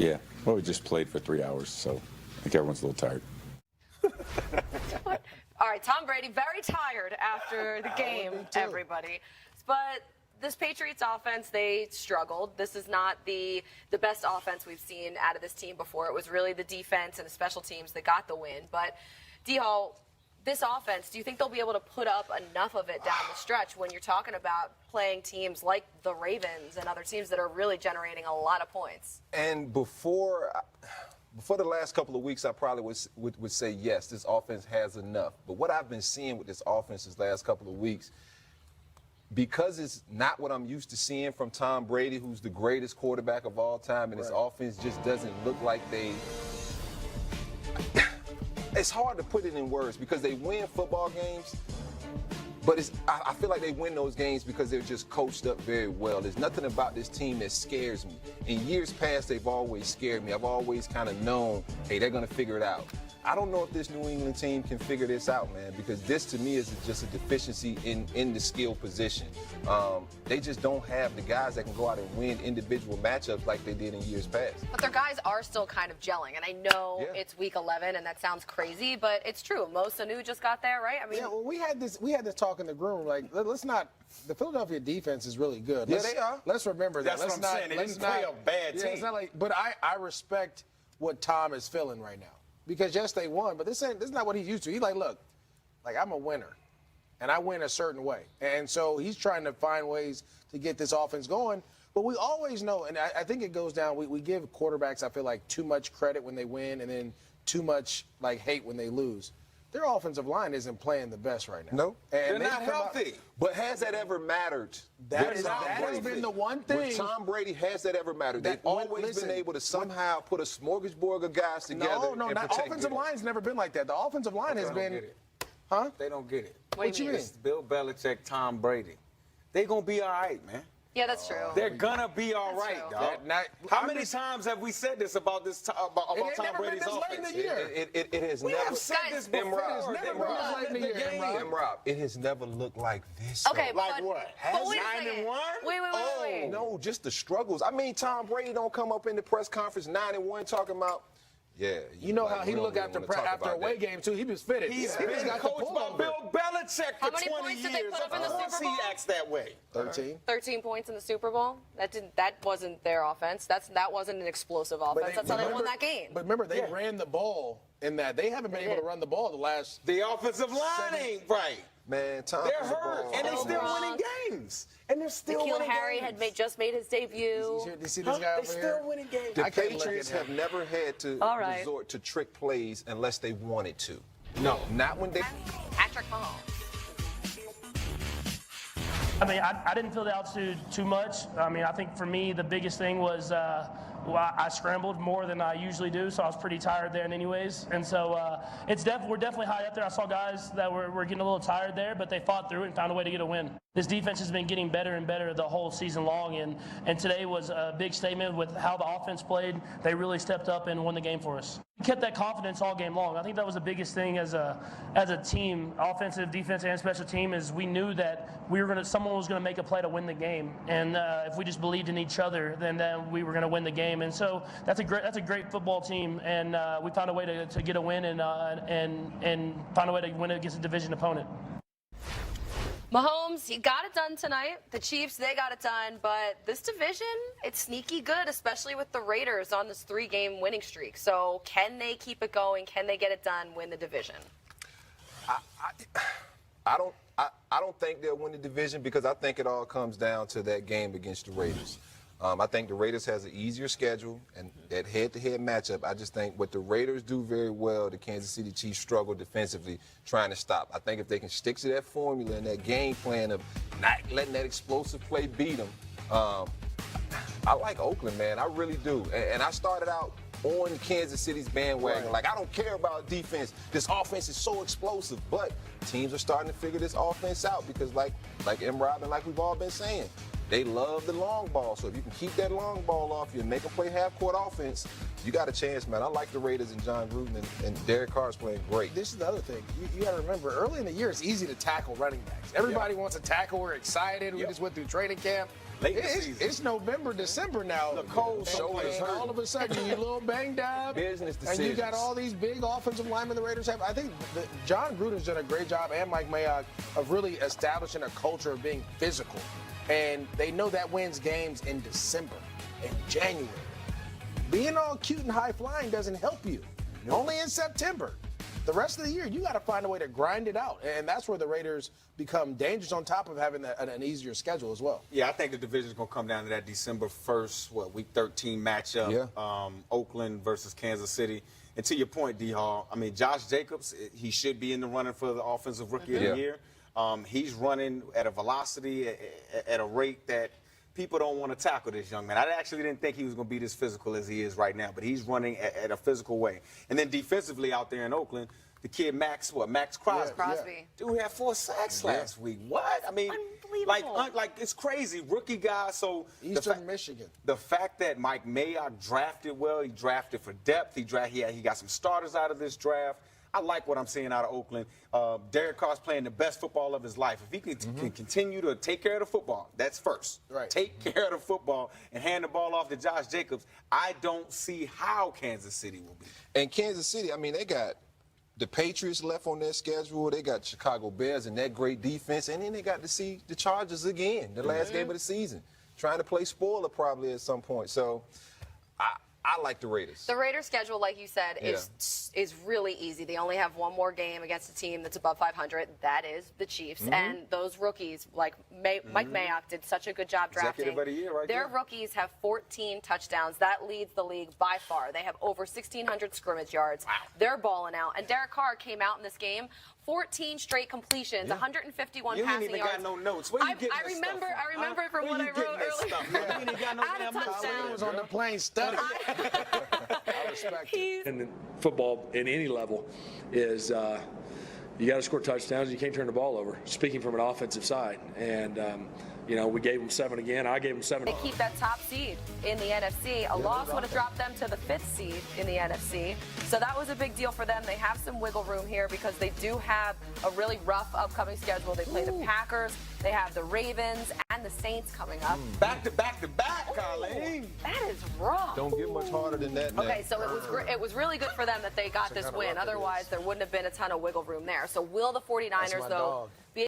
Yeah. Well, we just played for 3 hours, so I think everyone's a little tired. All right, Tom Brady, very tired after the game, everybody. But this Patriots offense, they struggled. This is not the best offense we've seen out of this team before. It was really the defense and the special teams that got the win. But, D-Hall, this offense, do you think they'll be able to put up enough of it down the stretch when you're talking about playing teams like the Ravens and other teams that are really generating a lot of points? And before the last couple of weeks, I probably would say, yes, this offense has enough. But what I've been seeing with this offense this last couple of weeks, because it's not what I'm used to seeing from Tom Brady, who's the greatest quarterback of all time, and his offense just doesn't look like they – it's hard to put it in words because they win football games, but I feel like they win those games because they're just coached up very well. There's nothing about this team that scares me. In years past, they've always scared me. I've always kind of known, hey, they're going to figure it out. I don't know if this New England team can figure this out, man, because this to me is just a deficiency in the skill position. They just don't have the guys that can go out and win individual matchups like they did in years past. But their guys are still kind of gelling, and I know it's week 11, and that sounds crazy, but it's true. Mo Sanu just got there, right? I mean, yeah. Well, we had this talk in the room. Like, let's not. The Philadelphia defense is really good. Yeah, they are. Let's remember that. That's what I'm saying. They didn't play a bad team. It's not like, but I respect what Tom is feeling right now. Because, yes, they won, but this is not what he's used to. He's like, look, like, I'm a winner, and I win a certain way. And so he's trying to find ways to get this offense going. But we always know, and I think it goes down, we give quarterbacks, I feel like, too much credit when they win and then too much, like, hate when they lose. Their offensive line isn't playing the best right now. No, and they're not healthy. But has that ever mattered? That has been the one thing. With Tom Brady, has that ever mattered? They've always been able to somehow put a smorgasbord of guys together. No, the offensive line's never been like that. The offensive line has been. Huh? They don't get it. What do you mean? It's Bill Belichick, Tom Brady. They're going to be all right, man. Yeah, that's true. They're gonna be all right, dog. How many times have we said this about Tom Brady's offense? It has we never have said this before. It has never looked like this. Okay, like what? But wait a 9-1? Wait. No, just the struggles. I mean, Tom Brady don't come up in the press conference 9-1 talking about. Yeah, you know how he looked after away game too. He was fitted. He's been coached by Bill Belichick for 20 years. How many points did they put up in the Super Bowl? He acts that way. 13. 13 points in the Super Bowl. That wasn't their offense. That wasn't an explosive offense. That's how they won that game. But remember, they ran the ball in that. They haven't been able to run the ball the last. The offensive line ain't right. Man, Tom, they're hurt, and they're still winning games. And they're still winning Harry games. had just made his debut. You see this guy over here? They're still winning games. The Patriots have never had to resort to trick plays unless they wanted to. No. Not when they... Patrick Mahomes. I mean, I didn't feel the altitude too much. I mean, I think for me, the biggest thing was I scrambled more than I usually do, so I was pretty tired there anyways. And so we're definitely high up there. I saw guys that were getting a little tired there, but they fought through it and found a way to get a win. This defense has been getting better and better the whole season long, and today was a big statement with how the offense played. They really stepped up and won the game for us. We kept that confidence all game long. I think that was the biggest thing as a team, offensive, defense, and special team, is we knew that someone was going to make a play to win the game, and if we just believed in each other, then we were going to win the game. And so that's a great football team, and we found a way to get a win and found a way to win against a division opponent. Mahomes, he got it done tonight. The Chiefs, they got it done. But this division, it's sneaky good, especially with the Raiders on this 3-game winning streak. So can they keep it going? Can they get it done, win the division? I don't think they'll win the division because I think it all comes down to that game against the Raiders. I think the Raiders has an easier schedule, and that head-to-head matchup, I just think what the Raiders do very well, the Kansas City Chiefs struggle defensively trying to stop. I think if they can stick to that formula and that game plan of not letting that explosive play beat them, I like Oakland, man. I really do. And I started out on Kansas City's bandwagon. Right. Like, I don't care about defense. This offense is so explosive. But teams are starting to figure this offense out because, like M-Rob and like we've all been saying, they love the long ball. So if you can keep that long ball off you and make them play half-court offense, you got a chance, man. I like the Raiders and John Gruden, and Derek Carr's playing great. This is the other thing. You got to remember, early in the year, it's easy to tackle running backs. Everybody wants to tackle. We're excited. We just went through training camp. Late in the season. It's November, December now. The cold and all of a sudden you're a little banged up. Business And you got decisions. all these big offensive linemen the Raiders have. I think John Gruden's done a great job, and Mike Mayock, of really establishing a culture of being physical. And they know that wins games in December and January. Being all cute and high-flying doesn't help you. Only in September. The rest of the year, you got to find a way to grind it out. And that's where the Raiders become dangerous on top of having an easier schedule as well. Yeah, I think the division's going to come down to that December 1st, week 13 matchup. Yeah. Oakland versus Kansas City. And to your point, D-Hall, I mean, Josh Jacobs, he should be in the running for the Offensive Rookie of the Year. He's running at a velocity, at a rate that people don't want to tackle this young man. I actually didn't think he was going to be this physical as he is right now, but he's running at a physical way. And then defensively out there in Oakland, the kid Max Crosby. Crosby. Dude, he had 4 sacks last week. What? I mean, Unbelievable. like it's crazy. Rookie guy. So Eastern Michigan. The fact that Mike Mayock drafted well, he drafted for depth. He got some starters out of this draft. I like what I'm seeing out of Oakland. Derek Carr's playing the best football of his life. If he can continue to take care of the football, that's first. Right. Take care of the football and hand the ball off to Josh Jacobs. I don't see how Kansas City will be. And Kansas City, I mean, they got the Patriots left on their schedule. They got Chicago Bears and that great defense. And then they got to see the Chargers again, the last game of the season, trying to play spoiler probably at some point. So I like the Raiders. The Raiders' schedule, like you said, is really easy. They only have one more game against a team that's above 500. That is the Chiefs. And those rookies, like Mike Mayock, did such a good job drafting. Executive of the Year right Their there. rookies have 14 touchdowns. That leads the league by far. They have over 1,600 scrimmage yards. Wow. They're balling out. And Derek Carr came out in this game, 14 straight completions, 151 You ain't passing even yards. got no notes. Where you getting I this remember, stuff from? I remember from Where what you I wrote getting this earlier. stuff from? You ain't got no Out of damn notes. touchdowns. I was on the plane studying. I respect it. In football, in any level, is you got to score touchdowns. You can't turn the ball over. Speaking from an offensive side, and we gave them 7 again. I gave them 7. They keep that top seed in the NFC. A loss would have dropped them to the 5th seed in the NFC. So that was a big deal for them. They have some wiggle room here because they do have a really rough upcoming schedule. They play the Packers, they have the Ravens, and the Saints coming up. Back to back, Colleen. That is rough. Don't get much harder than that now. Okay, so it was really good for them that they got this win. Otherwise, there wouldn't have been a ton of wiggle room there. So will the 49ers, my though, dog. be